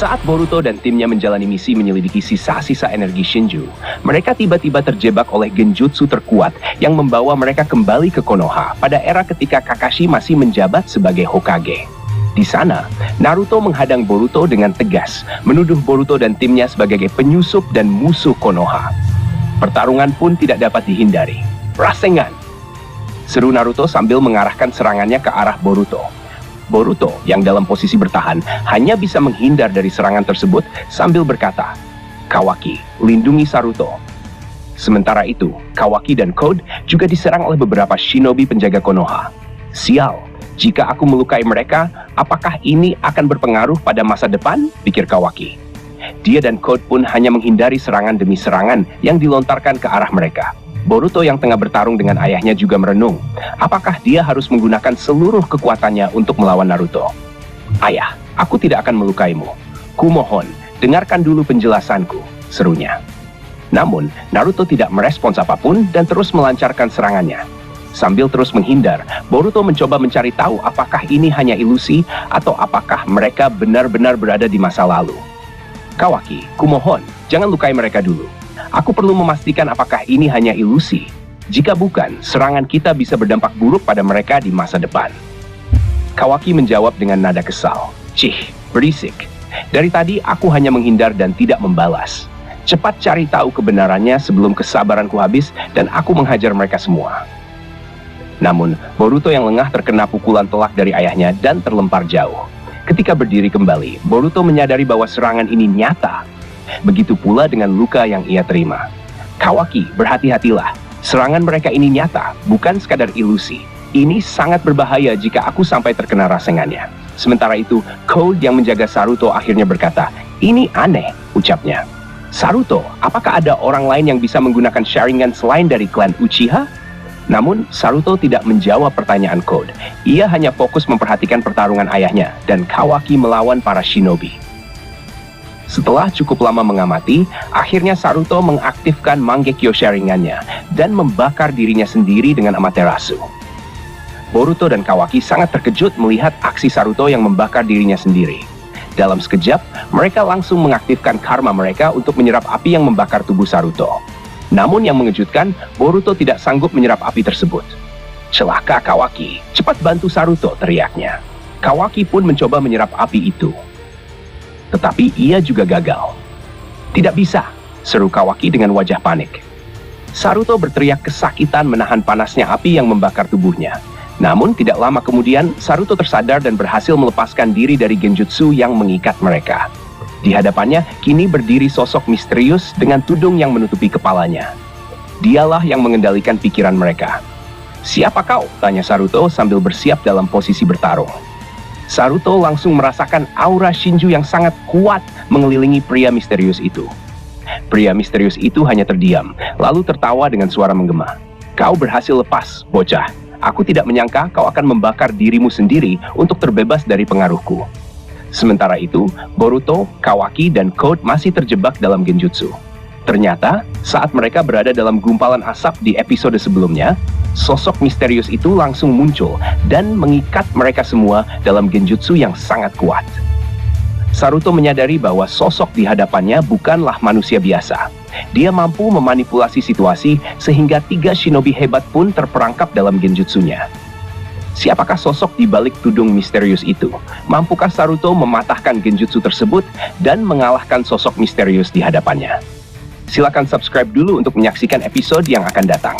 Saat Boruto dan timnya menjalani misi menyelidiki sisa-sisa energi Shinju, mereka tiba-tiba terjebak oleh genjutsu terkuat yang membawa mereka kembali ke Konoha pada era ketika Kakashi masih menjabat sebagai Hokage. Di sana, Naruto menghadang Boruto dengan tegas, menuduh Boruto dan timnya sebagai penyusup dan musuh Konoha. Pertarungan pun tidak dapat dihindari. Rasengan! Seru Naruto sambil mengarahkan serangannya ke arah Boruto. Boruto yang dalam posisi bertahan hanya bisa menghindar dari serangan tersebut sambil berkata, "Kawaki, lindungi Saruto." Sementara itu, Kawaki dan Code juga diserang oleh beberapa shinobi penjaga Konoha. Sial, jika aku melukai mereka, apakah ini akan berpengaruh pada masa depan? Pikir Kawaki. Dia dan Code pun hanya menghindari serangan demi serangan yang dilontarkan ke arah mereka. Boruto yang tengah bertarung dengan ayahnya juga merenung. Apakah dia harus menggunakan seluruh kekuatannya untuk melawan Naruto? "Ayah, aku tidak akan melukaimu. Kumohon, dengarkan dulu penjelasanku," serunya. Namun, Naruto tidak merespons apapun dan terus melancarkan serangannya. Sambil terus menghindar, Boruto mencoba mencari tahu apakah ini hanya ilusi atau apakah mereka benar-benar berada di masa lalu. "Kawaki, kumohon, jangan lukai mereka dulu. Aku perlu memastikan apakah ini hanya ilusi. Jika bukan, serangan kita bisa berdampak buruk pada mereka di masa depan." Kawaki menjawab dengan nada kesal. "Cih, berisik. Dari tadi aku hanya menghindar dan tidak membalas. Cepat cari tahu kebenarannya sebelum kesabaranku habis dan aku menghajar mereka semua." Namun, Boruto yang lengah terkena pukulan telak dari ayahnya dan terlempar jauh. Ketika berdiri kembali, Boruto menyadari bahwa serangan ini nyata. Begitu pula dengan luka yang ia terima. "Kawaki, berhati-hatilah. Serangan mereka ini nyata, bukan sekadar ilusi. Ini sangat berbahaya jika aku sampai terkena rasengannya." Sementara itu, Code yang menjaga Saruto akhirnya berkata, "Ini aneh," ucapnya. "Saruto, apakah ada orang lain yang bisa menggunakan Sharingan selain dari klan Uchiha?" Namun, Saruto tidak menjawab pertanyaan Code. Ia hanya fokus memperhatikan pertarungan ayahnya dan Kawaki melawan para shinobi. Setelah cukup lama mengamati, akhirnya Saruto mengaktifkan Mangekyo Sharingan-nya dan membakar dirinya sendiri dengan Amaterasu. Boruto dan Kawaki sangat terkejut melihat aksi Saruto yang membakar dirinya sendiri. Dalam sekejap, mereka langsung mengaktifkan karma mereka untuk menyerap api yang membakar tubuh Saruto. Namun yang mengejutkan, Boruto tidak sanggup menyerap api tersebut. "Celaka Kawaki, cepat bantu Saruto," teriaknya. Kawaki pun mencoba menyerap api itu. Tetapi ia juga gagal. "Tidak bisa," seru Kawaki dengan wajah panik. Saruto berteriak kesakitan menahan panasnya api yang membakar tubuhnya. Namun tidak lama kemudian, Saruto tersadar dan berhasil melepaskan diri dari genjutsu yang mengikat mereka. Di hadapannya, kini berdiri sosok misterius dengan tudung yang menutupi kepalanya. Dialah yang mengendalikan pikiran mereka. "Siapa kau?" tanya Saruto sambil bersiap dalam posisi bertarung. Saruto langsung merasakan aura Shinju yang sangat kuat mengelilingi pria misterius itu. Pria misterius itu hanya terdiam, lalu tertawa dengan suara menggema. "Kau berhasil lepas, bocah. Aku tidak menyangka kau akan membakar dirimu sendiri untuk terbebas dari pengaruhku." Sementara itu, Boruto, Kawaki, dan Code masih terjebak dalam genjutsu. Ternyata, saat mereka berada dalam gumpalan asap di episode sebelumnya, sosok misterius itu langsung muncul dan mengikat mereka semua dalam genjutsu yang sangat kuat. Saruto menyadari bahwa sosok di hadapannya bukanlah manusia biasa. Dia mampu memanipulasi situasi sehingga 3 shinobi hebat pun terperangkap dalam genjutsunya. Siapakah sosok di balik tudung misterius itu? Mampukah Saruto mematahkan genjutsu tersebut dan mengalahkan sosok misterius di hadapannya? Silakan subscribe dulu untuk menyaksikan episode yang akan datang.